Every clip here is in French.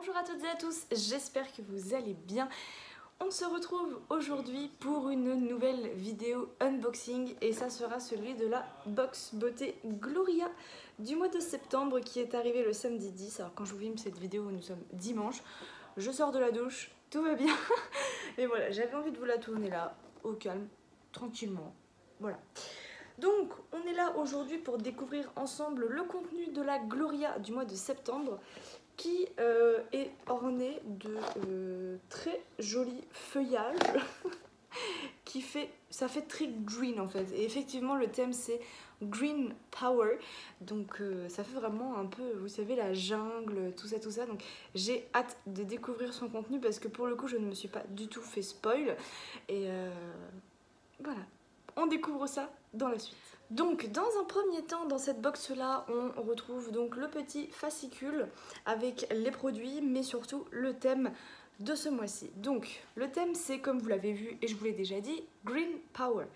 Bonjour à toutes et à tous, j'espère que vous allez bien. On se retrouve aujourd'hui pour une nouvelle vidéo unboxing et ça sera celui de la box beauté Gloria du mois de septembre qui est arrivé le samedi 10. Alors quand je vous filme cette vidéo, nous sommes dimanche, je sors de la douche, tout va bien. Et voilà, j'avais envie de vous la tourner là, au calme, tranquillement, voilà. Donc, on est là aujourd'hui pour découvrir ensemble le contenu de la Gloria du mois de septembre qui est orné de très jolis feuillages ça fait très green en fait. Et effectivement, le thème c'est Green Power, donc ça fait vraiment un peu, vous savez, la jungle, tout ça. Donc j'ai hâte de découvrir son contenu parce que pour le coup, je ne me suis pas du tout fait spoil. Et voilà, on découvre ça dans la suite. Donc dans un premier temps, dans cette box là, on retrouve donc le petit fascicule avec les produits, mais surtout le thème de ce mois-ci. Donc le thème c'est, comme vous l'avez vu et je vous l'ai déjà dit, Green Power.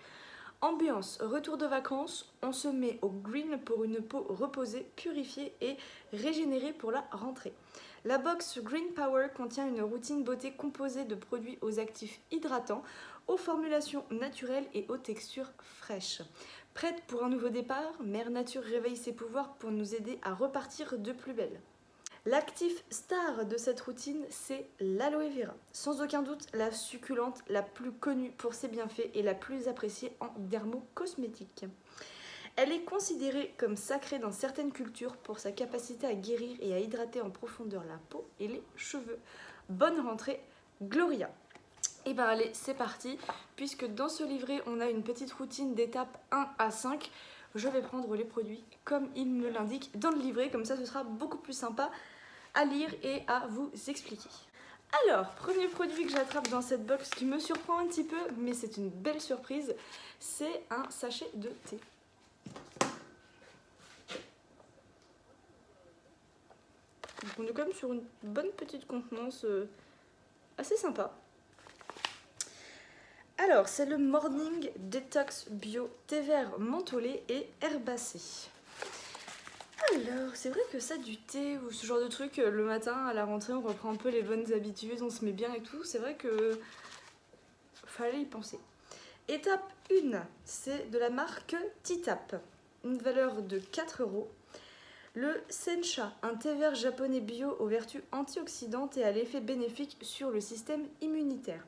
Ambiance, retour de vacances, on se met au green pour une peau reposée, purifiée et régénérée pour la rentrée. La box Green Power contient une routine beauté composée de produits aux actifs hydratants, aux formulations naturelles et aux textures fraîches. Prête pour un nouveau départ, Mère Nature réveille ses pouvoirs pour nous aider à repartir de plus belle. L'actif star de cette routine, c'est l'aloe vera. Sans aucun doute, la succulente la plus connue pour ses bienfaits et la plus appréciée en dermocosmétique. Elle est considérée comme sacrée dans certaines cultures pour sa capacité à guérir et à hydrater en profondeur la peau et les cheveux. Bonne rentrée, Gloria! Et ben allez, c'est parti, puisque dans ce livret, on a une petite routine d'étapes 1 à 5. Je vais prendre les produits comme il me l'indique dans le livret, comme ça ce sera beaucoup plus sympa à lire et à vous expliquer. Alors, premier produit que j'attrape dans cette box qui me surprend un petit peu, mais c'est une belle surprise, c'est un sachet de thé. Donc on est quand même sur une bonne petite contenance assez sympa. Alors, c'est le Morning Detox Bio thé vert mentholé et herbacé. Alors, c'est vrai que ça, du thé ou ce genre de truc, le matin à la rentrée, on reprend un peu les bonnes habitudes, on se met bien et tout. C'est vrai que fallait y penser. Étape 1, c'est de la marque Titap, une valeur de 4 €. Le Sencha, un thé vert japonais bio aux vertus antioxydantes et à l'effet bénéfique sur le système immunitaire.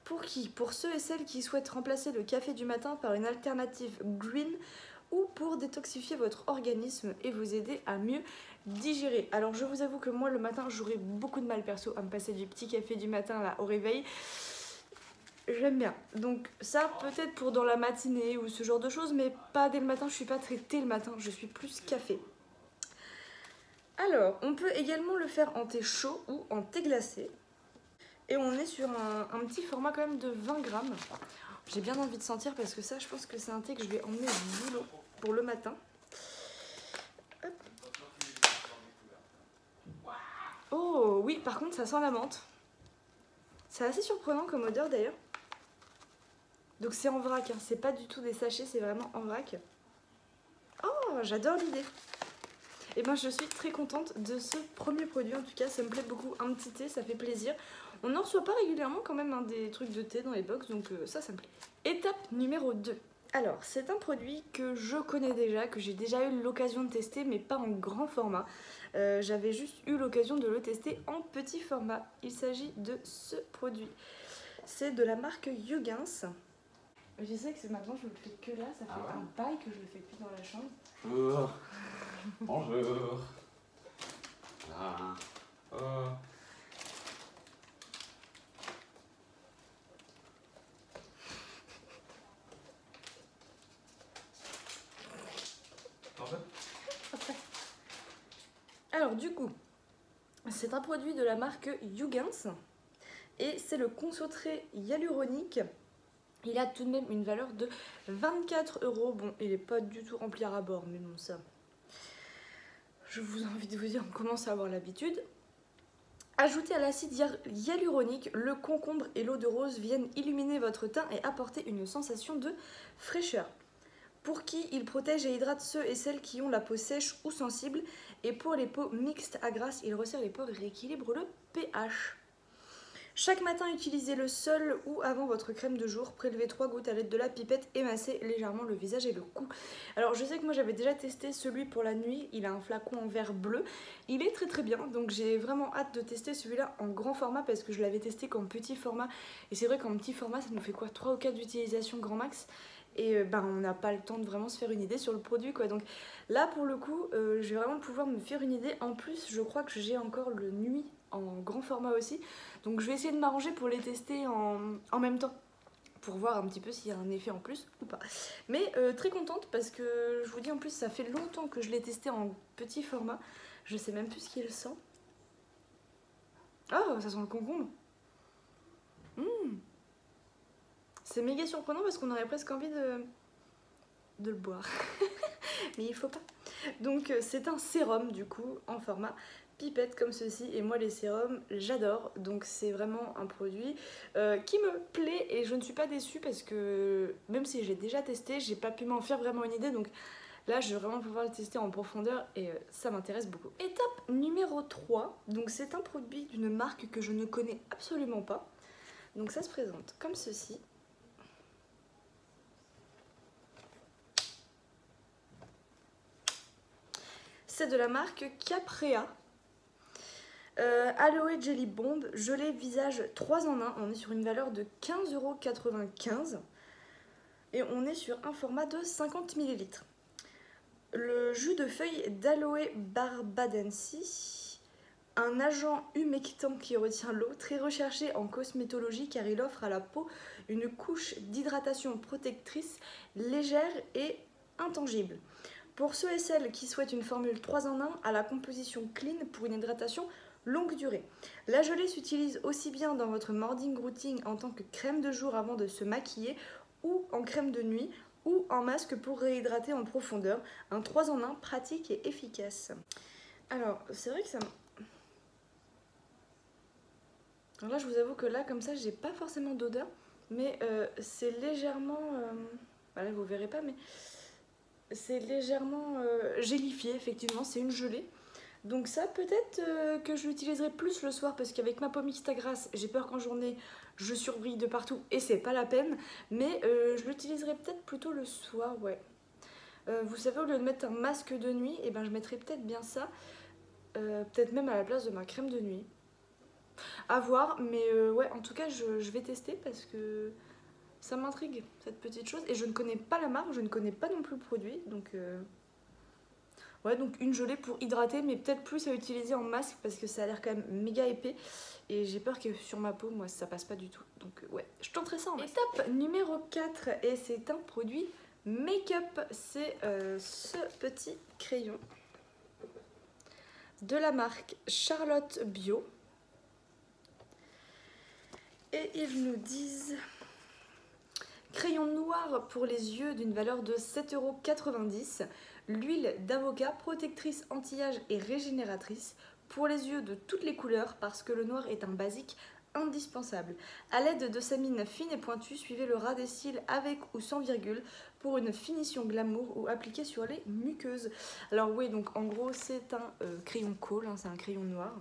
Pour qui? Pour ceux et celles qui souhaitent remplacer le café du matin par une alternative green ou pour détoxifier votre organisme et vous aider à mieux digérer. Alors je vous avoue que moi le matin j'aurais beaucoup de mal perso à me passer du petit café du matin là au réveil. J'aime bien. Donc ça peut-être pour dans la matinée ou ce genre de choses, mais pas dès le matin. Je suis pas très thé le matin, je suis plus café. Alors on peut également le faire en thé chaud ou en thé glacé. Et on est sur un petit format quand même de 20 grammes. J'ai bien envie de sentir parce que ça, je pense que c'est un thé que je vais emmener au boulot pour le matin. Hop. Oh oui, par contre, ça sent la menthe. C'est assez surprenant comme odeur d'ailleurs. Donc c'est en vrac, hein. C'est pas du tout des sachets, c'est vraiment en vrac. Oh, j'adore l'idée. Et ben je suis très contente de ce premier produit, en tout cas ça me plaît beaucoup. Un petit thé, ça fait plaisir. On n'en reçoit pas régulièrement quand même des trucs de thé dans les box, donc ça me plaît. Étape numéro 2. Alors c'est un produit que je connais déjà, que j'ai déjà eu l'occasion de tester, mais pas en grand format. J'avais juste eu l'occasion de le tester en petit format. Il s'agit de ce produit. C'est de la marque Yougins. Je sais que maintenant je le fais que là, ça fait un bail que je le fais plus dans la chambre. Bonjour. Alors du coup, c'est un produit de la marque Yougins et c'est le concentré hyaluronique. Il a tout de même une valeur de 24 €. Bon, il n'est pas du tout rempli à bord, mais bon ça, je vous ai envie de vous dire, on commence à avoir l'habitude. Ajouté à l'acide hyaluronique, le concombre et l'eau de rose viennent illuminer votre teint et apporter une sensation de fraîcheur. pour qui il protège et hydrate ceux et celles qui ont la peau sèche ou sensible. Et pour les peaux mixtes à grasse, il resserre les pores et rééquilibre le pH. Chaque matin, utilisez-le seul ou avant votre crème de jour. Prélevez 3 gouttes à l'aide de la pipette et massez légèrement le visage et le cou. Alors je sais que moi j'avais déjà testé celui pour la nuit. Il a un flacon en verre bleu. Il est très très bien. Donc j'ai vraiment hâte de tester celui-là en grand format parce que je l'avais testé qu'en petit format. Et c'est vrai qu'en petit format, ça nous fait quoi, 3 ou 4 d'utilisation grand max. Et on n'a pas le temps de vraiment se faire une idée sur le produit quoi. Donc là pour le coup, je vais vraiment pouvoir me faire une idée. En plus, je crois que j'ai encore le nuit en grand format aussi. Donc je vais essayer de m'arranger pour les tester en même temps, pour voir un petit peu s'il y a un effet en plus ou pas. Mais très contente parce que je vous dis en plus ça fait longtemps que je l'ai testé en petit format. Je sais même plus ce qu'il sent. Oh, ça sent le concombre. C'est méga surprenant parce qu'on aurait presque envie de le boire. Mais il faut pas. Donc c'est un sérum du coup en format pipette comme ceci, et moi les sérums j'adore, donc c'est vraiment un produit qui me plaît et je ne suis pas déçue parce que même si j'ai déjà testé, j'ai pas pu m'en faire vraiment une idée, donc là je vais vraiment pouvoir le tester en profondeur et ça m'intéresse beaucoup. Étape numéro 3, donc c'est un produit d'une marque que je ne connais absolument pas, donc ça se présente comme ceci. C'est de la marque Caprea. Aloe Jelly Bomb, gelée visage 3 en 1. On est sur une valeur de 15,95 € et on est sur un format de 50 ml. Le jus de feuilles d'Aloe barbadensis, un agent humectant qui retient l'eau, très recherché en cosmétologie car il offre à la peau une couche d'hydratation protectrice légère et intangible. Pour ceux et celles qui souhaitent une formule 3 en 1 à la composition clean pour une hydratation longue durée. La gelée s'utilise aussi bien dans votre morning routine en tant que crème de jour avant de se maquiller ou en crème de nuit ou en masque pour réhydrater en profondeur. Un 3 en 1 pratique et efficace. Alors, c'est vrai que ça... Alors là, je vous avoue que là, comme ça, j'ai pas forcément d'odeur, mais c'est légèrement... Voilà, vous verrez pas, mais c'est légèrement gélifié, effectivement, c'est une gelée. Donc ça, peut-être que je l'utiliserai plus le soir parce qu'avec ma peau mixte à grasse, j'ai peur qu'en journée, je surbrille de partout et c'est pas la peine. Mais je l'utiliserai peut-être plutôt le soir, ouais. Vous savez, au lieu de mettre un masque de nuit, et ben, je mettrai peut-être bien ça. Peut-être même à la place de ma crème de nuit. À voir, mais ouais, en tout cas, je vais tester parce que ça m'intrigue, cette petite chose. Et je ne connais pas la marque, je ne connais pas non plus le produit, donc... Ouais, donc une gelée pour hydrater, mais peut-être plus à utiliser en masque parce que ça a l'air quand même méga épais. Et j'ai peur que sur ma peau, moi, ça passe pas du tout. Donc ouais, je tenterai ça en masque. Étape numéro 4, et c'est un produit make-up. C'est ce petit crayon de la marque Charlotte Bio. Et ils nous disent... Crayon noir pour les yeux d'une valeur de 7,90 €. L'huile d'avocat, protectrice anti-âge et régénératrice pour les yeux de toutes les couleurs parce que le noir est un basique indispensable. A l'aide de sa mine fine et pointue, suivez le ras des cils avec ou sans virgule pour une finition glamour ou appliquée sur les muqueuses. Alors oui, donc en gros c'est un crayon colle, hein, c'est un crayon noir.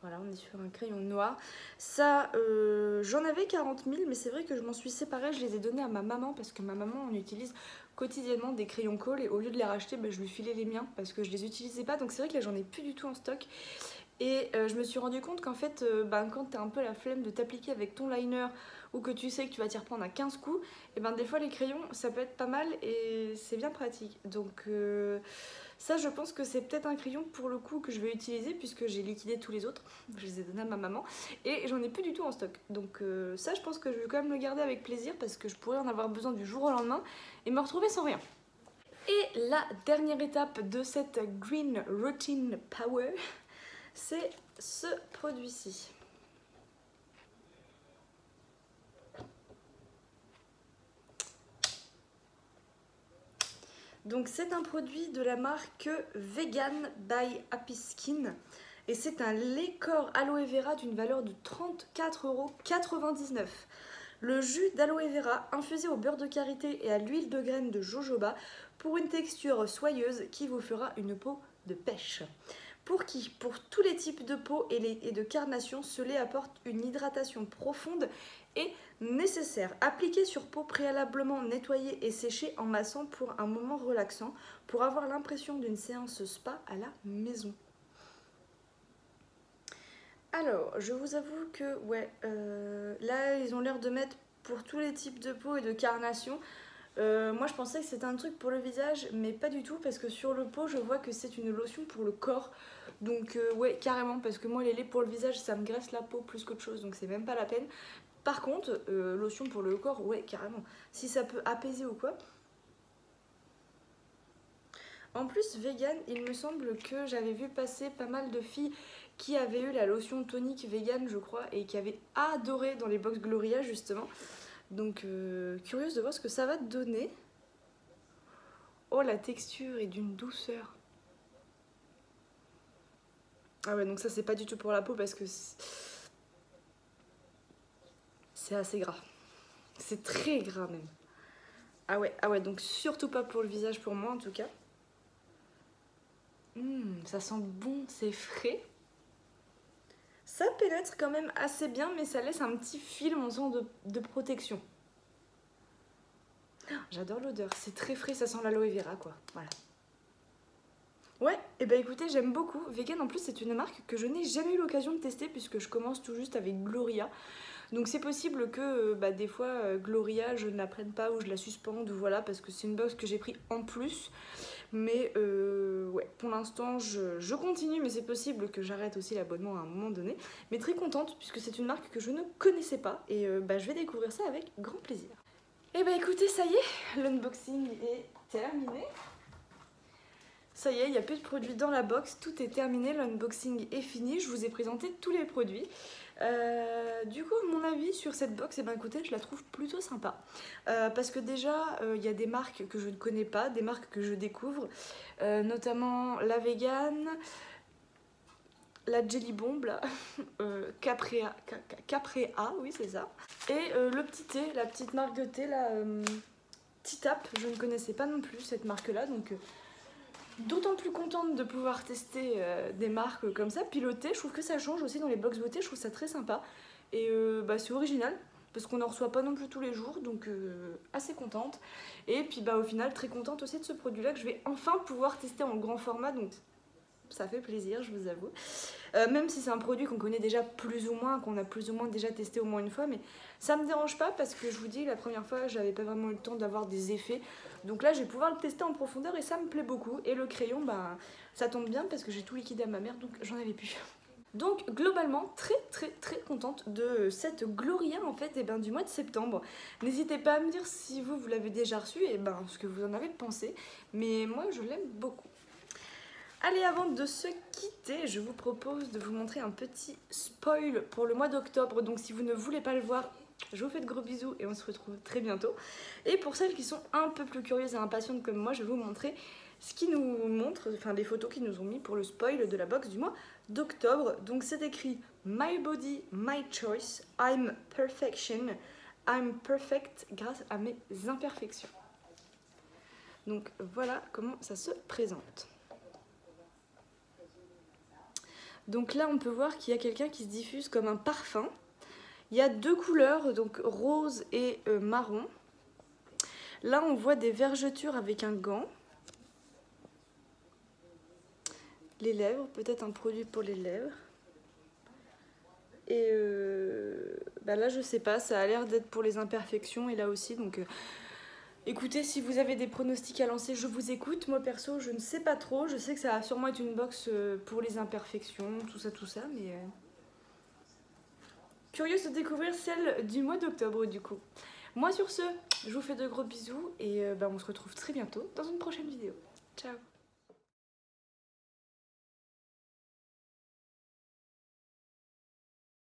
Voilà, on est sur un crayon noir. Ça, j'en avais 40 000, mais c'est vrai que je m'en suis séparée. Je les ai donnés à ma maman parce que ma maman, on utilise quotidiennement des crayons colle. Et au lieu de les racheter, je lui filais les miens parce que je les utilisais pas. Donc c'est vrai que là, j'en ai plus du tout en stock. Et je me suis rendu compte qu'en fait, quand tu as un peu la flemme de t'appliquer avec ton liner ou que tu sais que tu vas t'y reprendre à 15 coups, et des fois les crayons, ça peut être pas mal et c'est bien pratique. Donc... ça, je pense que c'est peut-être un crayon pour le coup que je vais utiliser puisque j'ai liquidé tous les autres. Je les ai donnés à ma maman et j'en ai plus du tout en stock. Donc ça, je pense que je vais quand même le garder avec plaisir parce que je pourrais en avoir besoin du jour au lendemain et me retrouver sans rien. Et la dernière étape de cette Green Routine Power, c'est ce produit-ci. Donc c'est un produit de la marque Vegan by Happy Skin et c'est un lait corps aloe vera d'une valeur de 34,99 €. Le jus d'aloe vera infusé au beurre de karité et à l'huile de graines de jojoba pour une texture soyeuse qui vous fera une peau de pêche. Pour qui? Pour tous les types de peau et de carnation, ce lait apporte une hydratation profonde et nécessaire. Appliqué sur peau préalablement nettoyée et séchée en massant pour un moment relaxant pour avoir l'impression d'une séance spa à la maison. Alors, je vous avoue que, ouais, là, ils ont l'air de mettre pour tous les types de peau et de carnation. Moi, je pensais que c'était un truc pour le visage, mais pas du tout, parce que sur le pot, je vois que c'est une lotion pour le corps. Donc, ouais, carrément, parce que moi, les laits pour le visage, ça me graisse la peau plus qu'autre chose, donc c'est même pas la peine. Par contre, lotion pour le corps, ouais, carrément. Si ça peut apaiser ou quoi. En plus, vegan, il me semble que j'avais vu passer pas mal de filles qui avaient eu la lotion tonique vegan, je crois, et qui avaient adoré dans les box Gloria, justement. Donc, curieuse de voir ce que ça va te donner. Oh, la texture est d'une douceur. Ah ouais, donc ça, c'est pas du tout pour la peau parce que c'est assez gras. C'est très gras, même. Ah ouais, donc surtout pas pour le visage, pour moi, en tout cas. Ça sent bon, c'est frais. Ça pénètre quand même assez bien, mais ça laisse un petit film en sens de protection. J'adore l'odeur, c'est très frais, ça sent l'aloe vera quoi, voilà. Ouais, et bah écoutez, j'aime beaucoup. Vegan en plus c'est une marque que je n'ai jamais eu l'occasion de tester puisque je commence tout juste avec Gloria. Donc c'est possible que des fois Gloria je ne la prenne pas ou je la suspende ou voilà parce que c'est une box que j'ai pris en plus. Mais ouais, pour l'instant je continue mais c'est possible que j'arrête aussi l'abonnement à un moment donné. Mais très contente puisque c'est une marque que je ne connaissais pas et je vais découvrir ça avec grand plaisir. Et bah écoutez, ça y est, l'unboxing est terminé. Ça y est, il n'y a plus de produits dans la box, tout est terminé, l'unboxing est fini, je vous ai présenté tous les produits. Du coup, mon avis sur cette box, écoutez, je la trouve plutôt sympa. Parce que déjà, il y a des marques que je ne connais pas, des marques que je découvre, notamment la vegan, la Jelly Bomb, là, Caprea, oui c'est ça. Et le petit thé, la petite marque de thé, là, Titap, je ne connaissais pas non plus cette marque-là, donc... D'autant plus contente de pouvoir tester des marques comme ça. Puis le thé, je trouve que ça change aussi dans les box beauté, je trouve ça très sympa. Et c'est original, parce qu'on n'en reçoit pas non plus tous les jours, donc assez contente. Et puis au final, très contente aussi de ce produit-là que je vais enfin pouvoir tester en grand format, donc ça fait plaisir, je vous avoue. Même si c'est un produit qu'on connaît déjà plus ou moins, qu'on a plus ou moins déjà testé au moins une fois, mais ça me dérange pas parce que je vous dis, la première fois, j'avais pas vraiment eu le temps d'avoir des effets. Donc là, je vais pouvoir le tester en profondeur et ça me plaît beaucoup. Et le crayon, ça tombe bien parce que j'ai tout liquidé à ma mère, donc j'en avais plus. Donc globalement, très contente de cette Gloria en fait du mois de septembre. N'hésitez pas à me dire si vous l'avez déjà reçu et ce que vous en avez pensé. Mais moi, je l'aime beaucoup. Allez, avant de se quitter, je vous propose de vous montrer un petit spoil pour le mois d'octobre. Donc si vous ne voulez pas le voir, je vous fais de gros bisous et on se retrouve très bientôt. Et pour celles qui sont un peu plus curieuses et impatientes comme moi, je vais vous montrer ce qui nous montre, les photos qu'ils nous ont mis pour le spoil de la box du mois d'octobre. Donc c'est écrit My body, my choice, I'm perfection, I'm perfect grâce à mes imperfections. Donc voilà comment ça se présente. Donc là on peut voir qu'il y a quelqu'un qui se diffuse comme un parfum. Il y a deux couleurs, donc rose et marron. Là on voit des vergetures avec un gant. Les lèvres, peut-être un produit pour les lèvres. Et là je sais pas, ça a l'air d'être pour les imperfections et là aussi donc... Écoutez, si vous avez des pronostics à lancer, je vous écoute. Moi perso, je ne sais pas trop. Je sais que ça va sûrement être une box pour les imperfections, tout ça, mais... Curieuse de découvrir celle du mois d'octobre du coup. Moi sur ce, je vous fais de gros bisous et on se retrouve très bientôt dans une prochaine vidéo. Ciao!